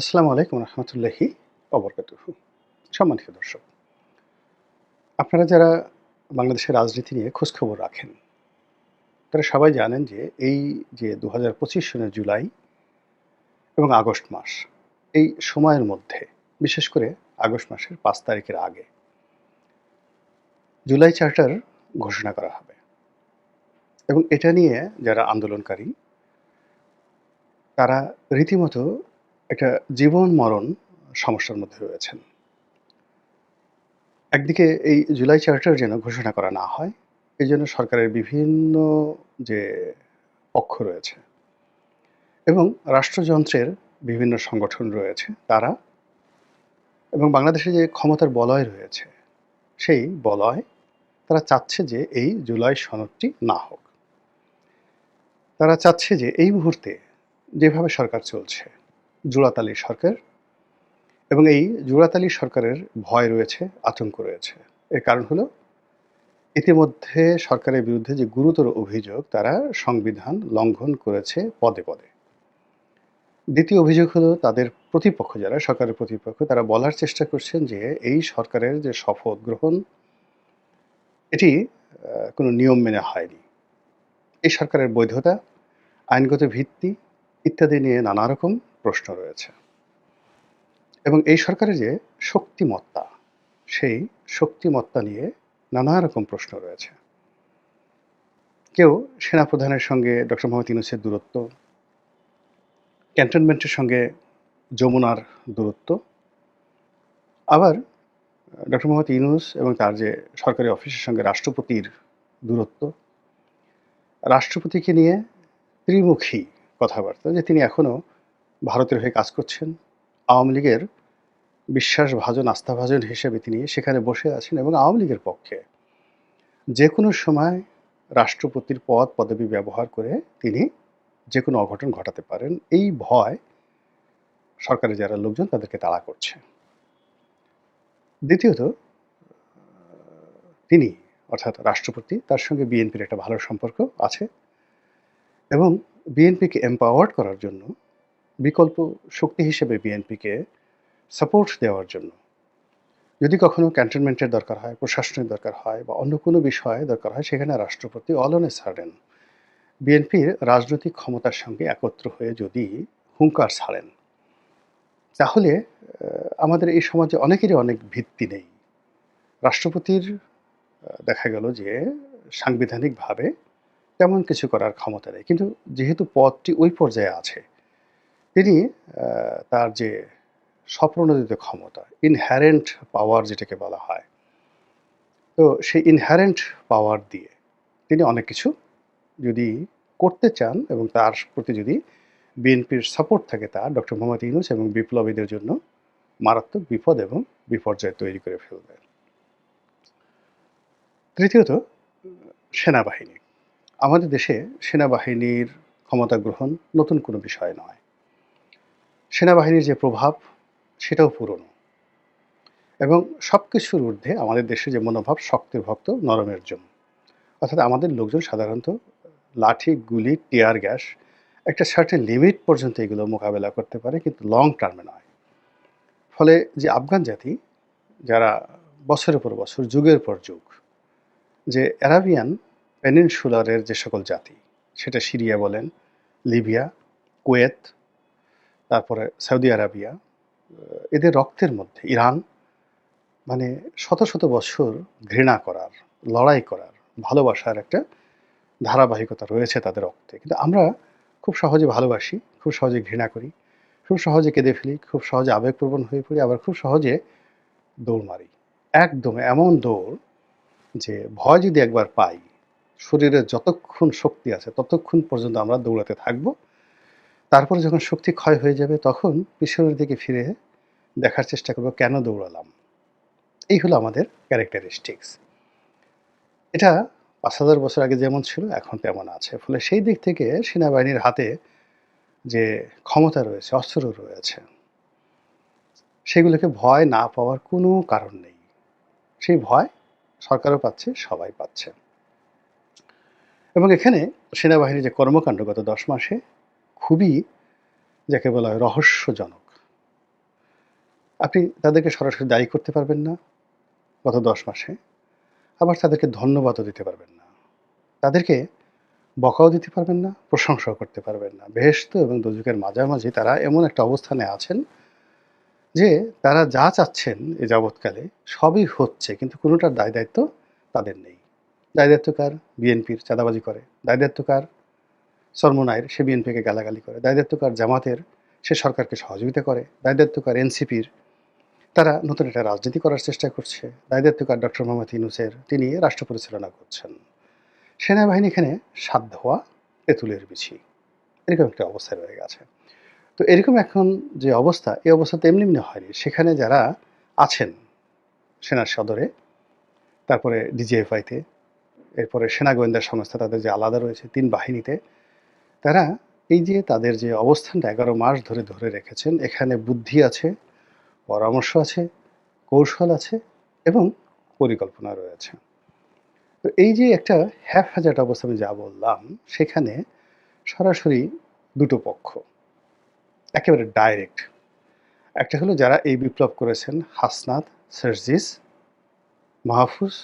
আসসালামু আলাইকুম রহমতুল্লাহি অবরকাতুহু। সম্মানিত দর্শক, আপনারা যারা বাংলাদেশের রাজনীতি নিয়ে খোঁজখবর রাখেন, তারা সবাই জানেন যে এই যে ২০২৫ সনের জুলাই এবং আগস্ট মাস, এই সময়ের মধ্যে বিশেষ করে আগস্ট মাসের ৫ তারিখের আগে জুলাই চার্টার ঘোষণা করা হবে এবং এটা নিয়ে যারা আন্দোলনকারী তারা রীতিমতো একটা জীবন মরণ সমস্যার মধ্যে রয়েছেন। একদিকে এই জুলাই চার্টার যেন ঘোষণা করা না হয়, এজন্য সরকারের বিভিন্ন যে পক্ষ রয়েছে এবং রাষ্ট্রযন্ত্রের বিভিন্ন সংগঠন রয়েছে তারা এবং বাংলাদেশে যে ক্ষমতার বলয় রয়েছে সেই বলয় তারা চাচ্ছে যে এই জুলাই সনদটি না হোক। তারা চাচ্ছে যে এই মুহূর্তে যেভাবে সরকার চলছে, জোড়াতালি সরকার, এবং এই জোড়াতালি সরকারের ভয় রয়েছে, আতঙ্ক রয়েছে। এর কারণ হলো ইতিমধ্যে সরকারের বিরুদ্ধে যে গুরুতর অভিযোগ, তারা সংবিধান লঙ্ঘন করেছে পদে পদে। দ্বিতীয় অভিযোগ হলো তাদের প্রতিপক্ষ, যারা সরকারের প্রতিপক্ষ, তারা বলার চেষ্টা করছেন যে এই সরকারের যে শপথ গ্রহণ এটি কোনো নিয়ম মেনে হয়নি। এই সরকারের বৈধতা, আইনগত ভিত্তি ইত্যাদি নিয়ে নানা রকম প্রশ্ন রয়েছে এবং এই সরকারের যে শক্তিমত্তা, সেই শক্তিমত্তা নিয়ে নানা রকম প্রশ্ন রয়েছে। কেউ সেনাপ্রধানের সঙ্গে ডক্টর মোহাম্মদ ইউনূসের দূরত্ব, ক্যান্টনমেন্টের সঙ্গে যমুনার দূরত্ব, আবার ডক্টর মোহাম্মদ ইউনূস এবং তার যে সরকারি অফিসের সঙ্গে রাষ্ট্রপতির দূরত্ব, রাষ্ট্রপতিকে নিয়ে ত্রিমুখী কথাবার্তা, যে তিনি এখনও ভারতের হয়ে কাজ করছেন, আওয়ামী লীগের বিশ্বাসভাজন আস্থাভাজন হিসেবে তিনি সেখানে বসে আছেন এবং আওয়ামী লীগের পক্ষে যে কোনো সময় রাষ্ট্রপতির পদ পদবি ব্যবহার করে তিনি যে কোনো অঘটন ঘটাতে পারেন, এই ভয় সরকারের যারা লোকজন তাদেরকে তাড়া করছে। দ্বিতীয়ত, তিনি অর্থাৎ রাষ্ট্রপতি, তার সঙ্গে বিএনপির একটা ভালো সম্পর্ক আছে এবং বিএনপিকে এম্পাওয়ার্ড করার জন্য, বিকল্প শক্তি হিসেবে বিএনপিকে সাপোর্ট দেওয়ার জন্য যদি কখনো ক্যান্টনমেন্টের দরকার হয়, প্রশাসনের দরকার হয় বা অন্য কোনো বিষয়ে দরকার হয়, সেখানে রাষ্ট্রপতি অল অন এ সাডেন বিএনপির রাজনৈতিক ক্ষমতার সঙ্গে একত্র হয়ে যদি হুঙ্কার ছাড়েন, তাহলে আমাদের এই সমাজে অনেকেরই অনেক ভিত্তি নেই। রাষ্ট্রপতির দেখা গেল যে সাংবিধানিকভাবে তেমন কিছু করার ক্ষমতা নেই, কিন্তু যেহেতু পদটি ওই পর্যায়ে আছে, তিনি তার যে স্বপ্রণোদিত ক্ষমতা, ইনহ্যারেন্ট পাওয়ার যেটাকে বলা হয়, তো সেই ইনহ্যারেন্ট পাওয়ার দিয়ে তিনি অনেক কিছু যদি করতে চান এবং তার প্রতি যদি বিএনপির সাপোর্ট থাকে, তার ডক্টর মোহাম্মদ ইউনূস এবং বিপ্লবীদের জন্য মারাত্মক বিপদ এবং বিপর্যয় তৈরি করে ফেলবে। তৃতীয়ত, সেনাবাহিনী। আমাদের দেশে সেনাবাহিনীর ক্ষমতা গ্রহণ নতুন কোনো বিষয় নয়। সেনাবাহিনীর যে প্রভাব সেটাও পুরনো এবং সব কিছুর ঊর্ধ্বে আমাদের দেশে যে মনোভাব, শক্তের ভক্ত নরমের জন্য, অর্থাৎ আমাদের লোকজন সাধারণত লাঠি, গুলি, টিয়ার গ্যাস একটা সার্টেন লিমিট পর্যন্ত এগুলো মোকাবেলা করতে পারে, কিন্তু লং টার্মে নয়। ফলে যে আফগান জাতি, যারা বছরের পর বছর, যুগের পর যুগ, যে অ্যারাবিয়ান পেনিনসুলারের যে সকল জাতি, সেটা সিরিয়া বলেন, লিবিয়া, কুয়েত, তারপরে সৌদি আরাবিয়া, এদের রক্তের মধ্যে ইরান, মানে শত শত বছর ঘৃণা করার, লড়াই করার, ভালোবাসার একটা ধারাবাহিকতা রয়েছে তাদের রক্তে। কিন্তু আমরা খুব সহজে ভালোবাসি, খুব সহজে ঘৃণা করি, খুব সহজে কেঁদে ফেলি, খুব সহজে আবেগপ্রবণ হয়ে পড়ি, আবার খুব সহজে দৌড় মারি। একদম এমন দৌড় যে ভয় যদি একবার পাই, শরীরে যতক্ষণ শক্তি আছে ততক্ষণ পর্যন্ত আমরা দৌড়াতে থাকব। তারপরে যখন শক্তি ক্ষয় হয়ে যাবে, তখন পিছনের দিকে ফিরে দেখার চেষ্টা করব কেন দৌড়ালাম। এই হলো আমাদের ক্যারেক্টারিস্টিক্স। এটা ৫,০০০ বছর আগে যেমন ছিল এখন তেমন আছে। ফলে সেই দিক থেকে সেনাবাহিনীর হাতে যে ক্ষমতা রয়েছে, অস্ত্র রয়েছে, সেগুলোকে ভয় না পাওয়ার কোনো কারণ নেই। সেই ভয় সরকারও পাচ্ছে, সবাই পাচ্ছে। এবং এখানে সেনাবাহিনীর যে কর্মকাণ্ড গত ১০ মাসে খুবই, যাকে বলা হয়, রহস্যজনক। আপনি তাদেরকে সরাসরি দায়ী করতে পারবেন না গত ১০ মাসে। আবার তাদেরকে ধন্যবাদও দিতে পারবেন না। তাদেরকে বকাও দিতে পারবেন না, প্রশংসাও করতে পারবেন না। বেহেশত এবং দোজখের মাঝামাঝি তারা এমন একটা অবস্থানে আছেন যে তারা যা চাচ্ছেন এ যাবৎকালে সবই হচ্ছে, কিন্তু কোনোটার দায়-দায়িত্ব তাদের নেই। দায়-দায়িত্ব কার? বিএনপির চাঁদাবাজি করে। দায়-দায়িত্ব কার? চরমোনাইর, সে বিএনপিকে গালাগালি করে। দায়-দায়িত্ব কার? জামাতের, সে সরকারকে সহযোগিতা করে। দায়-দায়িত্ব কার? এনসিপির, তারা নতুন একটা রাজনীতি করার চেষ্টা করছে। দায়-দায়িত্ব কার? ডক্টর মোহাম্মদ ইউনূসের, তিনি রাষ্ট্র পরিচালনা করছেন। সেনাবাহিনী এখানে সাত ধোয়া তেঁতুলের বিচি। এরকম একটা অবস্থায় রয়ে গেছে। তো এরকম এখন যে অবস্থা, এই অবস্থা তো এমনি এমনি হয়নি। সেখানে যারা আছেন সেনার সদরে, তারপরে ডিজিএফআইতে, এরপরে সেনা গোয়েন্দা সংস্থা তাদের যে আলাদা রয়েছে ৩ বাহিনীতে, তারা এই যে তাদের যে অবস্থানটা ১১ মাস ধরে ধরে রেখেছেন, এখানে বুদ্ধি আছে, পরামর্শ আছে, কৌশল আছে এবং পরিকল্পনা রয়েছে। তো এই যে একটা হ্যাফহ্যাজার্ড অবস্থা আমি যা বললাম, সেখানে সরাসরি দুটো পক্ষ একেবারে ডাইরেক্ট। একটা হলো যারা এই বিপ্লব করেছেন, হাসনাত, সার্জিস, মাহফুজ,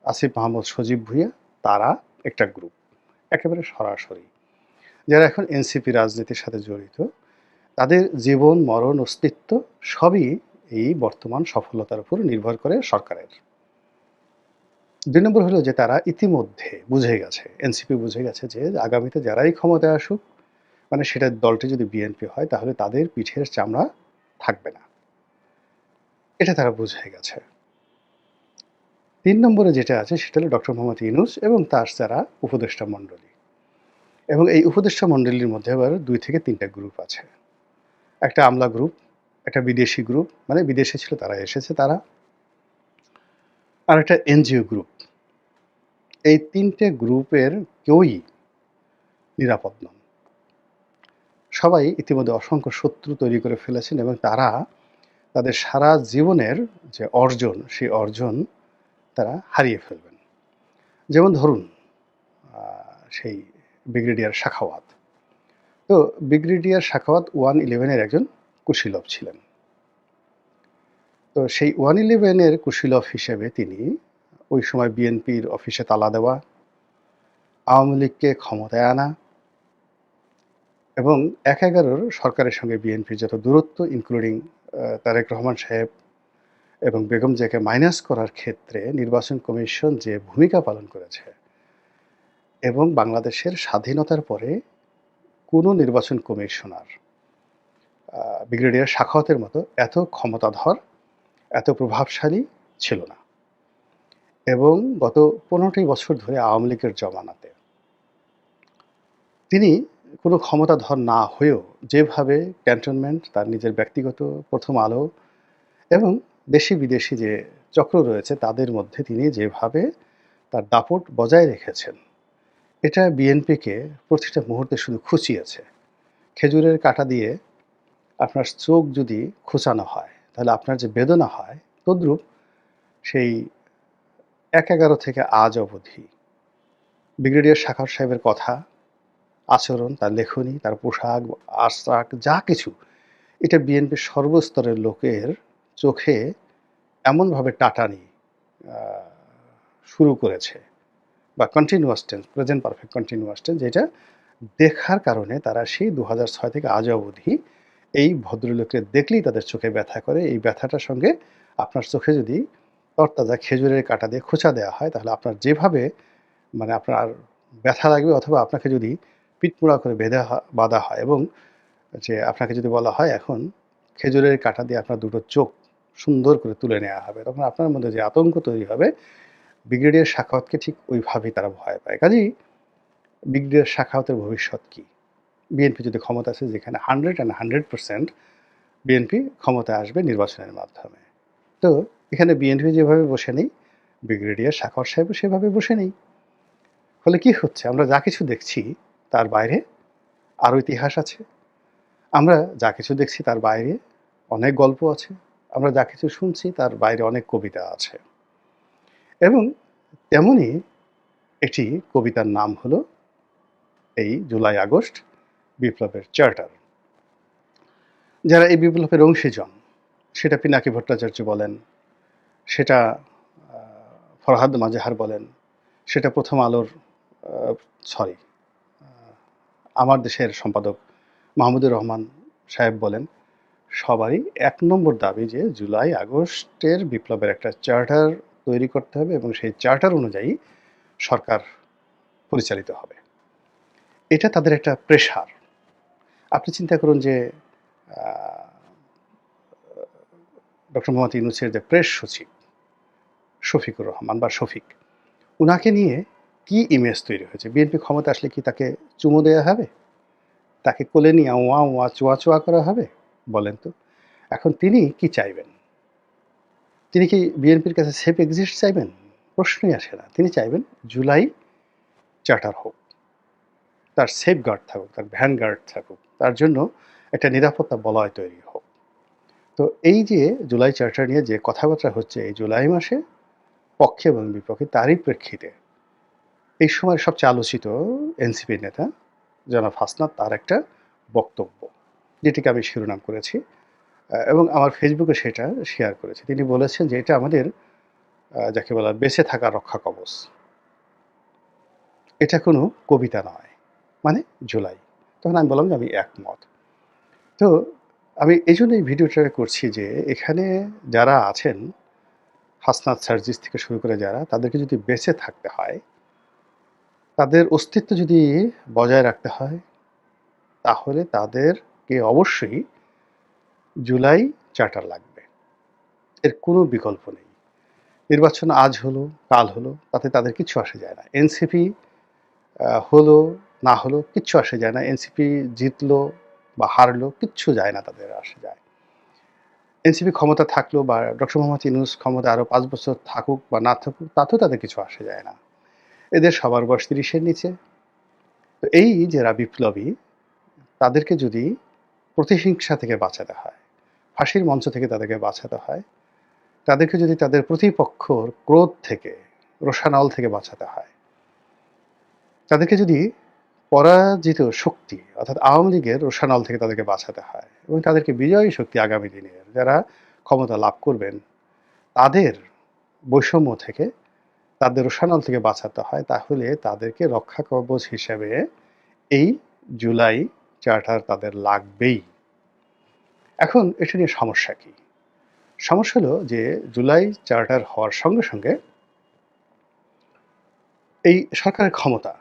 আসিফ মাহমুদ, সজীব ভুঁইয়া, তারা একটা গ্রুপ একেবারে সরাসরি। যারা এখন এনসিপি রাজনীতির সাথে জড়িত, তাদের জীবন, মরণ, অস্তিত্ব সবই এই বর্তমান সফলতার উপর নির্ভর করে সরকারের। ২ নম্বর হলো যে তারা ইতিমধ্যে বুঝে গেছে, এনসিপি বুঝে গেছে যে আগামীতে যারাই ক্ষমতায় আসুক, মানে সেটা দলটি যদি বিএনপি হয়, তাহলে তাদের পিঠের চামড়া থাকবে না। এটা তারা বুঝে গেছে। ৩ নম্বরে যেটা আছে সেটা হলো ডক্টর মোহাম্মদ ইউনূস এবং তার যারা উপদেষ্টা মণ্ডলী। এবং এই উপদেষ্টা মণ্ডলীর মধ্যে আবার ২ থেকে ৩ টা গ্রুপ আছে। একটা আমলা গ্রুপ, একটা বিদেশি গ্রুপ, মানে বিদেশে ছিল তারা এসেছে তারা, আর একটা এনজিও গ্রুপ। এই ৩ টে গ্রুপের কেউই নিরাপদ নন। সবাই ইতিমধ্যে অসংখ্য শত্রু তৈরি করে ফেলেছেন এবং তারা তাদের সারা জীবনের যে অর্জন, সেই অর্জন তারা হারিয়ে ফেলবেন। যেমন ধরুন সেই ব্রিগেডিয়ার সাখাওয়াত। তো ব্রিগেডিয়ার সাখাওয়াত 111 এর একজন কুশীলব ছিলেন। তো সেই 111 এর কুশীলব হিসেবে তিনি ওই সময় বিএনপির অফিসে তালা দেওয়া, আওয়ামী লীগকে ক্ষমতায় আনা এবং ১/১১ সরকারের সঙ্গে বিএনপির যত দূরত্ব, ইনক্লুডিং তারেক রহমান সাহেব এবং বেগম জিয়াকে মাইনাস করার ক্ষেত্রে নির্বাচন কমিশন যে ভূমিকা পালন করেছে এবং বাংলাদেশের স্বাধীনতার পরে কোনো নির্বাচন কমিশনার ব্রিগেডিয়ার সাখাওয়াতের মতো এত ক্ষমতাধর, এত প্রভাবশালী ছিল না। এবং গত ১৫টি বছর ধরে আওয়ামী লীগের জমানাতে তিনি কোনো ক্ষমতাধর না হয়েও যেভাবে ক্যান্টনমেন্ট, তার নিজের ব্যক্তিগত প্রথম আলো এবং দেশি বিদেশি যে চক্র রয়েছে তাদের মধ্যে তিনি যেভাবে তার দাপট বজায় রেখেছেন, এটা বিএনপিকে প্রতিটা মুহূর্তে শুধু খুঁচিয়েছে। খেজুরের কাঁটা দিয়ে আপনার চোখ যদি খোঁচানো হয়, তাহলে আপনার যে বেদনা হয়, তদ্রূপ সেই ১/১১ থেকে আজ অবধি ব্রিগেডিয়ার সাখাওয়াত সাহেবের কথা, আচরণ, তার লেখনী, তার পোশাক, আশাক যা কিছু, এটা বিএনপির সর্বস্তরের লোকের চোখে এমনভাবে টাটানি আ শুরু করেছে, বা continuous tense, present perfect continuous tense, যেটা দেখার কারণে তারা সেই ২০০৬ থেকে আজ অবধি এই ভদ্রলোককে দেখলেই তাদের চোখে ব্যথা করে। এই ব্যথাটার সঙ্গে আপনার চোখে যদি তরতাজা খেজুরের কাঁটা দিয়ে খোঁচা দেওয়া হয়, তাহলে আপনার যেভাবে মানে আপনার ব্যথা লাগবে, অথবা আপনাকে যদি পিঠমোড়া করে বাঁধা হয় এবং যে আপনাকে যদি বলা হয় এখন খেজুরের কাঁটা দিয়ে আপনার দুটো চোখ সুন্দর করে তুলে নেওয়া হবে, তখন আপনার মধ্যে যে আতঙ্ক তৈরি হবে, ব্রিগেডিয়ার সাখাওয়াতকে ঠিক ওইভাবেই তারা ভয় পায়। কাজেই ব্রিগেডিয়ার সাখাওয়াতের ভবিষ্যৎ কী? বিএনপি যদি ক্ষমতা আছে, যেখানে 100% বিএনপি ক্ষমতায় আসবে নির্বাচনের মাধ্যমে। তো এখানে বিএনপি যেভাবে বসে নেই, ব্রিগেডিয়ার সাখাওয়াত সাহেবও সেভাবে বসে নেই। ফলে কি হচ্ছে? আমরা যা কিছু দেখছি তার বাইরে আরও ইতিহাস আছে। আমরা যা কিছু দেখছি তার বাইরে অনেক গল্প আছে। আমরা যা কিছু শুনছি তার বাইরে অনেক কবিতা আছে। এবং তেমনই একটি কবিতার নাম হলো এই জুলাই আগস্ট বিপ্লবের চার্টার। যারা এই বিপ্লবের অংশীজন, সেটা পিনাকি ভট্টাচার্য বলেন, সেটা ফরহাদ মাজহার বলেন, সেটা প্রথম আলোর সরি আমার দেশের সম্পাদক মাহমুদুর রহমান সাহেব বলেন, সবারই এক নম্বর দাবি যে জুলাই আগস্টের বিপ্লবের একটা চার্টার তৈরি করতে হবে এবং সেই চার্টার অনুযায়ী সরকার পরিচালিত হবে। এটা তাদের একটা প্রেশার। আপনি চিন্তা করুন যে ডক্টর মোহাম্মদ ইউনূসের যে প্রেস সচিব শফিকুর রহমান বা শফিক, উনাকে নিয়ে কি ইমেজ তৈরি হয়েছে? বিএনপি ক্ষমতা আসলে কি তাকে চুমু দেওয়া হবে? তাকে কোলে নিয়ে ওয়া ওয়া চোয়া চোয়া করা হবে? বলেন তো। এখন তিনি কি চাইবেন? তিনি কি বিএনপির কাছে সেফ এক্সিস্ট চাইবেন? প্রশ্নই আসে না। তিনি চাইবেন জুলাই চার্টার হোক, তার সেফগার্ড থাকুক, তার ভ্যানগার্ড থাকুক, তার জন্য একটা নিরাপত্তা বলয় তৈরি হোক। তো এই যে জুলাই চার্টার নিয়ে যে কথাবার্তা হচ্ছে এই জুলাই মাসে পক্ষে এবং বিপক্ষে, তারই প্রেক্ষিতে এই সময় সবচেয়ে আলোচিত এনসিপির নেতা জনাব হাসনাত তার একটা বক্তব্য, যেটিকে আমি শিরোনাম করেছি এবং আমার ফেসবুকে সেটা শেয়ার করেছি। তিনি বলেছেন যে এটা আমাদের যাকে বলা বেঁচে থাকার রক্ষা কবচ, এটা কোনো কবিতা নয়, মানে জুলাই। তখন আমি বললাম যে আমি একমত। তো আমি এই জন্য এই ভিডিওটা করছি যে এখানে যারা আছেন, হাসনাত সার্জিস থেকে শুরু করে যারা, তাদেরকে যদি বেঁচে থাকতে হয়, তাদের অস্তিত্ব যদি বজায় রাখতে হয়, তাহলে তাদেরকে অবশ্যই জুলাই চার্টার লাগবে। এর কোনো বিকল্প নেই। নির্বাচন আজ হলো, কাল হলো, তাতে তাদের কিচ্ছু আসে যায় না। এনসিপি হলো, না হলো কিচ্ছু আসে যায় না। এনসিপি জিতলো বা হারলো কিচ্ছু যায় না, তাদের আসে যায়। এনসিপি ক্ষমতা থাকলো বা ডক্টর মোহাম্মদ ইউনূস ক্ষমতা আরও 5 বছর থাকুক বা না থাকুক, তাতেও তাদের কিছু আসে যায় না। এদের সবার বয়স 30-এর নিচে। তো এই যারা বিপ্লবী, তাদেরকে যদি প্রতিহিংসা থেকে বাঁচাতে হয়, ফাঁসির মঞ্চ থেকে তাদেরকে বাঁচাতে হয়, তাদেরকে যদি তাদের প্রতিপক্ষর ক্রোধ থেকে, রোষানল থেকে বাঁচাতে হয়, তাদেরকে যদি পরাজিত শক্তি অর্থাৎ আওয়ামী লীগের রোষানল থেকে তাদেরকে বাঁচাতে হয় এবং তাদেরকে বিজয়ী শক্তি আগামী দিনের যারা ক্ষমতা লাভ করবেন তাদের বৈষম্য থেকে, তাদের রোষানল থেকে বাঁচাতে হয়, তাহলে তাদেরকে রক্ষা কবচ হিসেবে এই জুলাই চার্টার তাদের লাগবেই। এখন এটা নিয়ে সমস্যা কি? সমস্যা হলো যে জুলাই চার্টার হওয়ার সঙ্গে সঙ্গে এই সরকারের ক্ষমতা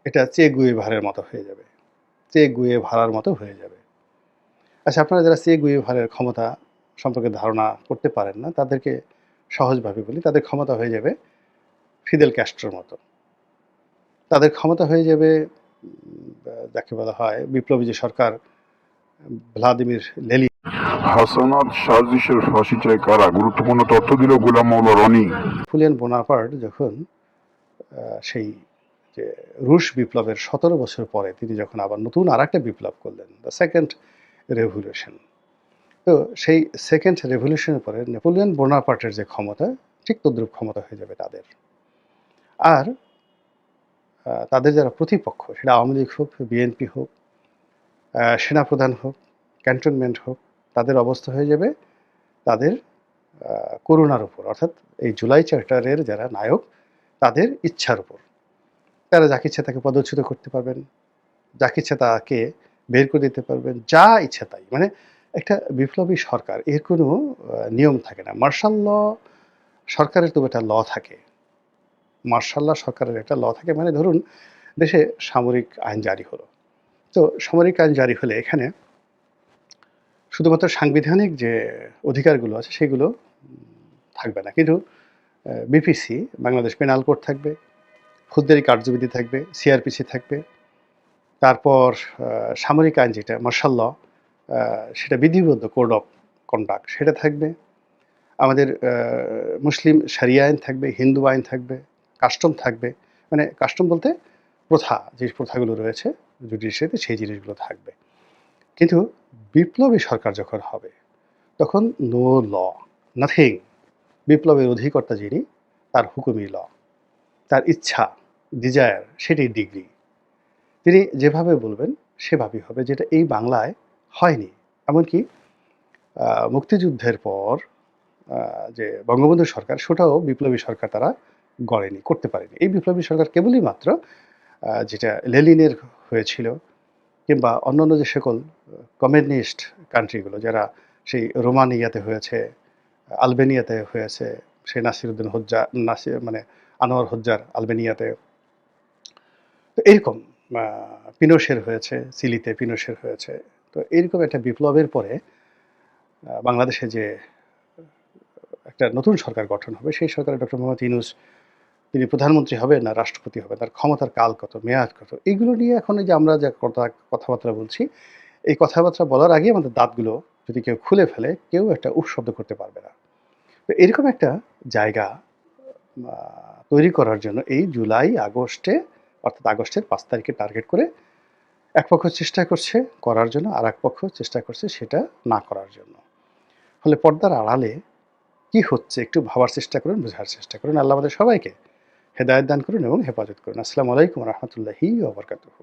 এটা চে গুয়েভারের মতো হয়ে যাবে, চে গুয়েভারার মতো হয়ে যাবে। আচ্ছা, আপনারা যারা চে গুয়েভারের ক্ষমতা সম্পর্কে ধারণা করতে পারেন না, তাদেরকে সহজভাবে বলি, তাদের ক্ষমতা হয়ে যাবে ফিদেল ক্যাস্ট্রোর মতো। তাদের ক্ষমতা হয়ে যাবে যাকে বলা হয় বিপ্লবী যে সরকার, ভ্লাদিমির লেনিন। হাসানাত সার্জিসের ফাঁসি চায় কারা? গুরুত্বপূর্ণ তথ্য দিল গোলাম মাওলা রনি। নেপোলিয়ন বোনাপার্ট যখন সেই যে রুশ বিপ্লবের 17 বছর পরে তিনি যখন আবার নতুন আর একটা বিপ্লব করলেন, দ্য সেকেন্ড রেভলিউশন, তো সেই সেকেন্ড রেভলিউশনের পরে নেপোলিয়ন বোনাপার্টের যে ক্ষমতা, ঠিক তদ্রুপ ক্ষমতা হয়ে যাবে তাদের। আর তাদের যারা প্রতিপক্ষ, সেটা আওয়ামী লীগ হোক, বিএনপি হোক, সেনাপ্রধান হোক, ক্যান্টনমেন্ট হোক, তাদের অবস্থা হয়ে যাবে তাদের করুণার উপর, অর্থাৎ এই জুলাই চার্টারের যারা নায়ক, তাদের ইচ্ছার উপর। তারা যাকে ইচ্ছা তাকে পদচ্যুত করতে পারবেন, যাকে ইচ্ছা তাকে বের করে দিতে পারবেন, যা ইচ্ছা তাই। মানে একটা বিপ্লবী সরকার, এর কোনো নিয়ম থাকে না। মার্শাল ল সরকারের তো একটা ল থাকে, মার্শাল ল সরকারের একটা ল থাকে। মানে ধরুন দেশে সামরিক আইন জারি হলো, তো সামরিক আইন জারি হলে এখানে শুধুমাত্র সাংবিধানিক যে অধিকারগুলো আছে সেগুলো থাকবে না, কিন্তু বিপিসি, বাংলাদেশ পেনাল কোড থাকবে, ফৌজদারি কার্যবিধি থাকবে, সিআরপিসি থাকবে, তারপর সামরিক আইন যেটা মার্শাল ল, সেটা বিধিবদ্ধ কোড অফ কন্ডাক্ট সেটা থাকবে, আমাদের মুসলিম শরিয়া আইন থাকবে, হিন্দু আইন থাকবে, কাস্টম থাকবে। মানে কাস্টম বলতে প্রথা, যে প্রথাগুলো রয়েছে জুডিশিয়ারিতে সেই জিনিসগুলো থাকবে। কিন্তু বিপ্লবী সরকার যখন হবে তখন নো ল, নাথিং। বিপ্লবের অধিকর্তা যিনি, তার হুকুমই ল, তার ইচ্ছা, ডিজায়ার, সেটাই ডিগ্রি। তিনি যেভাবে বলবেন সেভাবেই হবে, যেটা এই বাংলায় হয়নি। এমনকি মুক্তিযুদ্ধের পর যে বঙ্গবন্ধু সরকার, সেটাও বিপ্লবী সরকার তারা গড়েনি, করতে পারেনি। এই বিপ্লবী সরকার কেবলই মাত্র যেটা লেনিনের হয়েছিল, কিংবা অন্যান্য যে সকল কমিউনিস্ট কান্ট্রিগুলো যারা সেই রোমানিয়াতে হয়েছে, আলবেনিয়াতে হয়েছে, সেই নাসিরউদ্দিন নাসির মানে আনোয়ার হোজ্জার আলবেনিয়াতে, তো এরকম পিনোশের হয়েছে, চিলিতে পিনোশের হয়েছে। তো এরকম একটা বিপ্লবের পরে বাংলাদেশে যে একটা নতুন সরকার গঠন হবে, সেই সরকারে ডক্টর মোহাম্মদ ইউনূস তিনি প্রধানমন্ত্রী হবেন না রাষ্ট্রপতি হবেন, তার ক্ষমতার কাল কত, মেয়াদ কত, এইগুলো নিয়ে এখন এই যে আমরা যে কথাবার্তা বলছি, এই কথাবার্তা বলার আগে আমাদের দাঁতগুলো যদি কেউ খুলে ফেলে, কেউ একটা উফ শব্দ করতে পারবে না। তো এরকম একটা জায়গা তৈরি করার জন্য এই জুলাই আগস্টে, অর্থাৎ আগস্টের 5 তারিখে টার্গেট করে এক পক্ষ চেষ্টা করছে করার জন্য, আর এক পক্ষ চেষ্টা করছে সেটা না করার জন্য। ফলে পর্দার আড়ালে কি হচ্ছে একটু ভাবার চেষ্টা করুন, বোঝার চেষ্টা করুন। আল্লাহ আমাদের সবাইকে হেদায়েত দান করুন এবং হেফাজত করুন। আসসালামু আলাইকুম ওয়া রাহমাতুল্লাহি ওয়া বারাকাতুহু।